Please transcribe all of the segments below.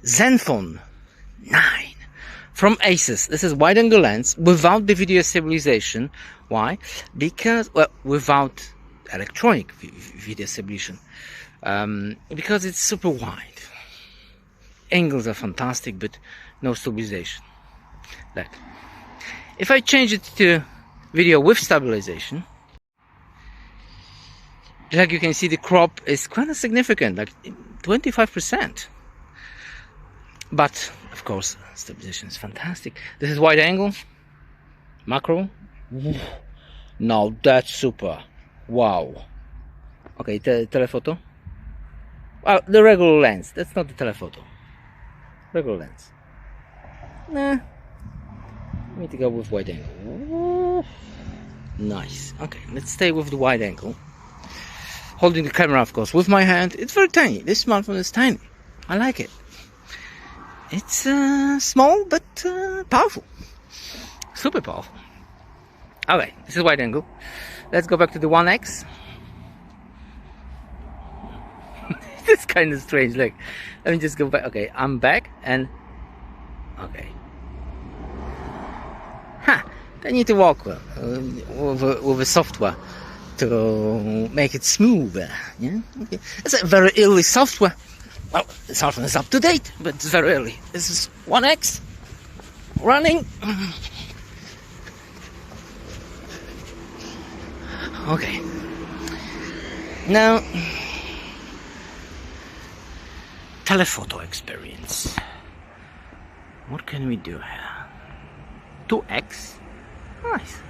ZenFone 9 from ASUS. This is wide angle lens without the video stabilization. Why? Because, well, without electronic video stabilization. Because it's super wide. Angles are fantastic, but no stabilization. Look, if I change it to video with stabilization, like you can see, the crop is kind of significant, like 25%. But of course, stabilization is fantastic. This is wide angle, macro. Now that's super. Wow. Okay, telephoto. Well, the regular lens. That's not the telephoto. Regular lens. Nah. I need to go with wide angle. Nice. Okay, let's stay with the wide angle. Holding the camera, of course, with my hand. It's very tiny. This smartphone is tiny. I like it. It's small but powerful. Super powerful. Okay, this is wide angle. Let's go back to the 1x. It's kind of strange. Like, let me just go back. Okay, I'm back and okay. I need to work with a software to make it smoother. Yeah, okay. It's a very early software. Well, the software is up to date, but it's very early. This is 1x running. Okay. Now, telephoto experience. What can we do here? 2x. Nice.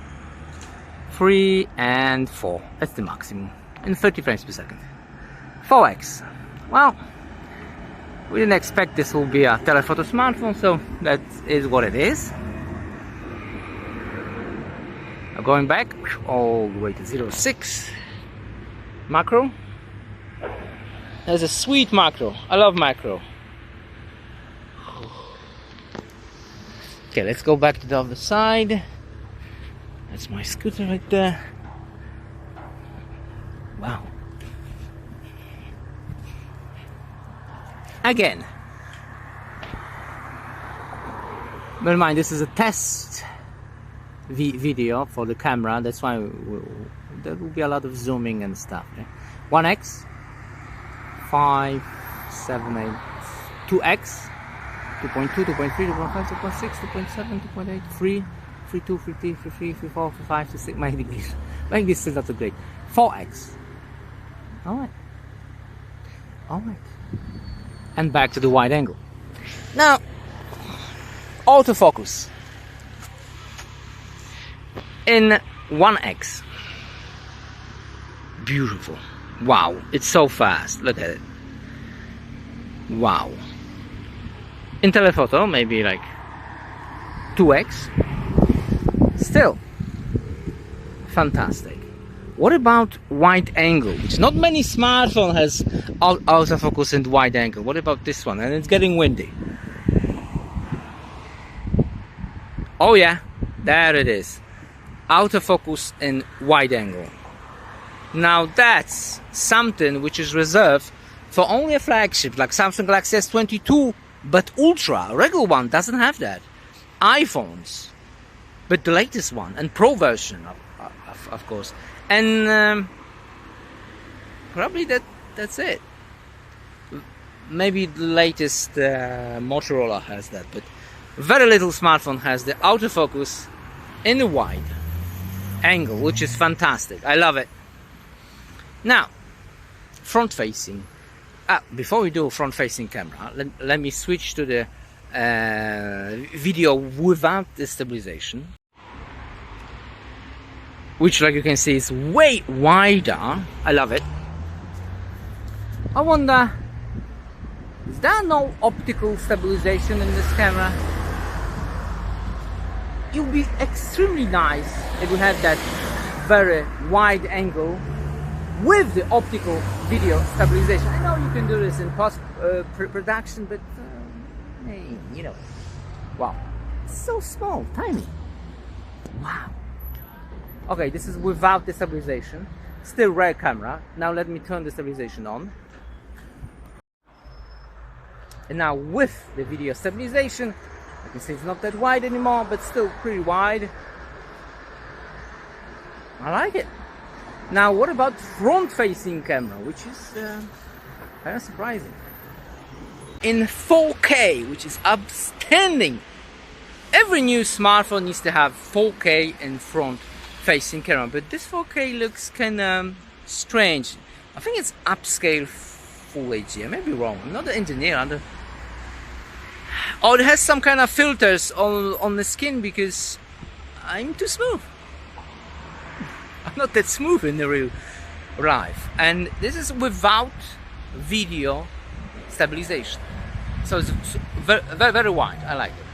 3 and 4. That's the maximum. In 30 frames per second. 4x. Well, we didn't expect this will be a telephoto smartphone, so that is what it is. Now going back all the way to 0.6. Macro. There's a sweet macro. I love macro. Okay, let's go back to the other side. That's my scooter right there. Wow. Again. Bear in mind, this is a test video for the camera. That's why there will be a lot of zooming and stuff. 1x, 5, 7, 8, 2x, 2.2, 2.3, 2.5, 2.6, 2.7, 2.8, 3, 3.2, 3.3, 3.3, 3.4, 3.5, 3.6. My English is not so great. 4x. Alright. Alright. And back to the wide angle. Now, autofocus. In 1x. Beautiful. Wow, it's so fast. Look at it. Wow. In telephoto, maybe like 2x. Still fantastic. What about wide angle? Which not many smartphone has autofocus and wide angle. What about this one? And it's getting windy. Oh yeah, there it is. Autofocus and wide angle. Now that's something which is reserved for only a flagship like Samsung Galaxy S22, but Ultra, a regular one, doesn't have that. iPhones, but the latest one and Pro version, of course, and probably that's it. Maybe the latest Motorola has that, but very little smartphone has the autofocus in the wide angle, which is fantastic. I love it. Now, front facing. Before we do a front facing camera, let me switch to the video without the stabilization, which, like you can see, is way wider. I love it. I wonder, is there no optical stabilization in this camera? It would be extremely nice if we had that very wide angle with the optical video stabilization. I know you can do this in post production, but hey, you know, wow, it's so small, tiny. Wow. Okay, this is without the stabilization. Still rare camera. Now let me turn the stabilization on. And now with the video stabilization, I can see it's not that wide anymore, but still pretty wide. I like it. Now what about front-facing camera, which is kind of surprising. In 4K, which is outstanding. Every new smartphone needs to have 4K and front-facing camera, but this 4K looks kind of strange. I think it's upscale Full HD. I may be wrong. I'm not an engineer. Oh, it has some kind of filters on the skin because I'm too smooth. I'm not that smooth in the real life. And this is without video stabilization. So it's very, very, very wide. I like it.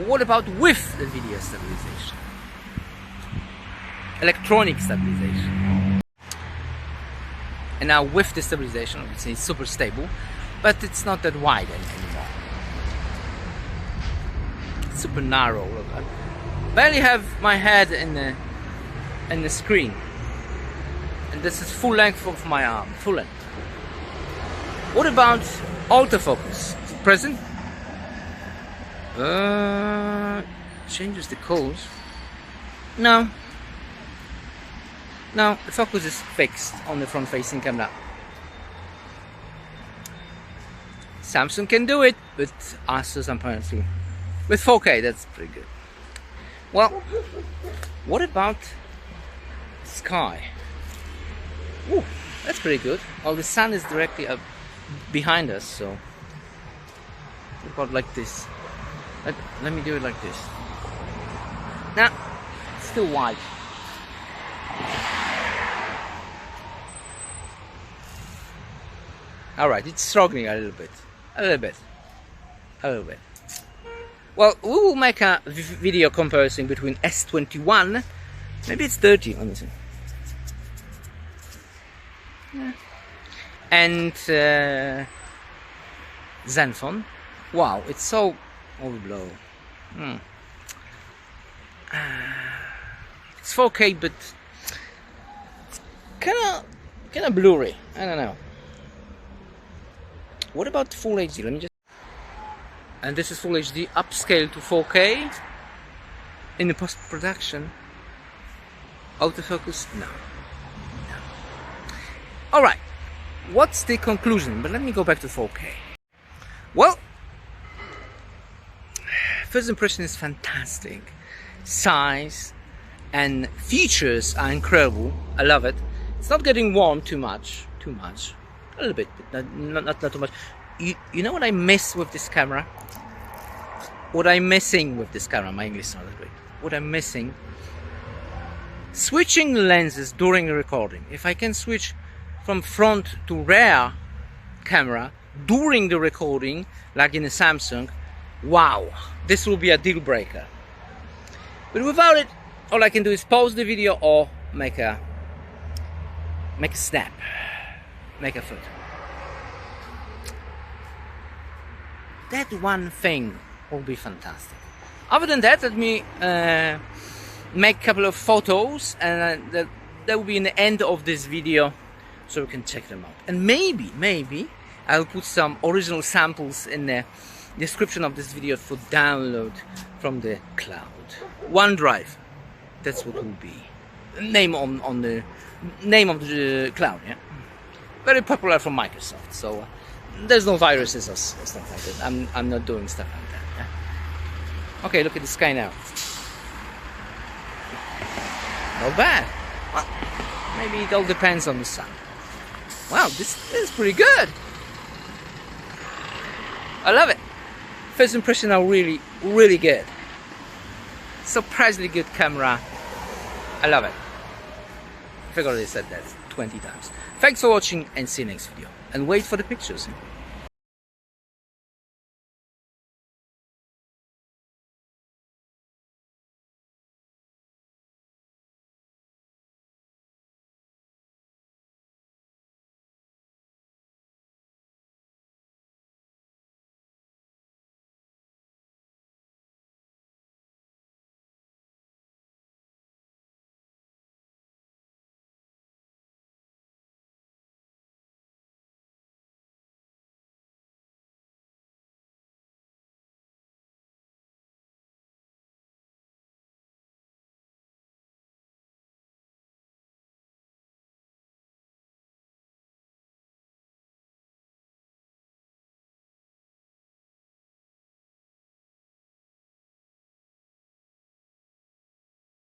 What about with the video stabilization? Electronic stabilization. And now with the stabilization, it's super stable, but it's not that wide anymore. It's super narrow. Look, I barely have my head in the screen, and this is full length of my arm, full length. What about autofocus? Is it present? Changes the codes. No. No, the focus is fixed on the front-facing camera. Samsung can do it, but ASUS apparently with 4K, that's pretty good. Well, what about sky? Ooh, that's pretty good. Well, the sun is directly up behind us, so what about like this? Let me do it like this. Now, it's still wide. Alright, it's struggling a little bit. Well, we will make a video comparison between S21, maybe it's 30, let me see. Yeah. And ZenFone. Wow, it's so overblown. It's 4K, but it's kind of blurry. I don't know. What about Full HD? Let me just. And this is Full HD upscale to 4K. In the post-production, autofocus, no. All right. What's the conclusion? But let me go back to 4K. Well, first impression is fantastic. Size and features are incredible. I love it. It's not getting warm too much. A little bit, but not too much. You know what I miss with this camera? What I'm missing with this camera, my English is not that great. What I'm missing, switching lenses during recording. If I can switch from front to rear camera during the recording, like in a Samsung, wow, this will be a deal breaker. But without it, all I can do is pause the video or make a snap. Make a photo. That one thing will be fantastic. Other than that, let me make a couple of photos, and that will be in the end of this video, so we can check them out. And maybe I'll put some original samples in the description of this video for download from the cloud. OneDrive. That's what will be. Name on the name of the cloud. Yeah. Very popular from Microsoft, so there's no viruses or stuff like that. I'm not doing stuff like that. Yeah? Okay, look at the sky now. Not bad. Well, maybe it all depends on the sun. Wow, this is pretty good. I love it. First impression are really good. Surprisingly good camera. I love it. I think I already said that 20 times. Thanks for watching and see you next video. And wait for the pictures.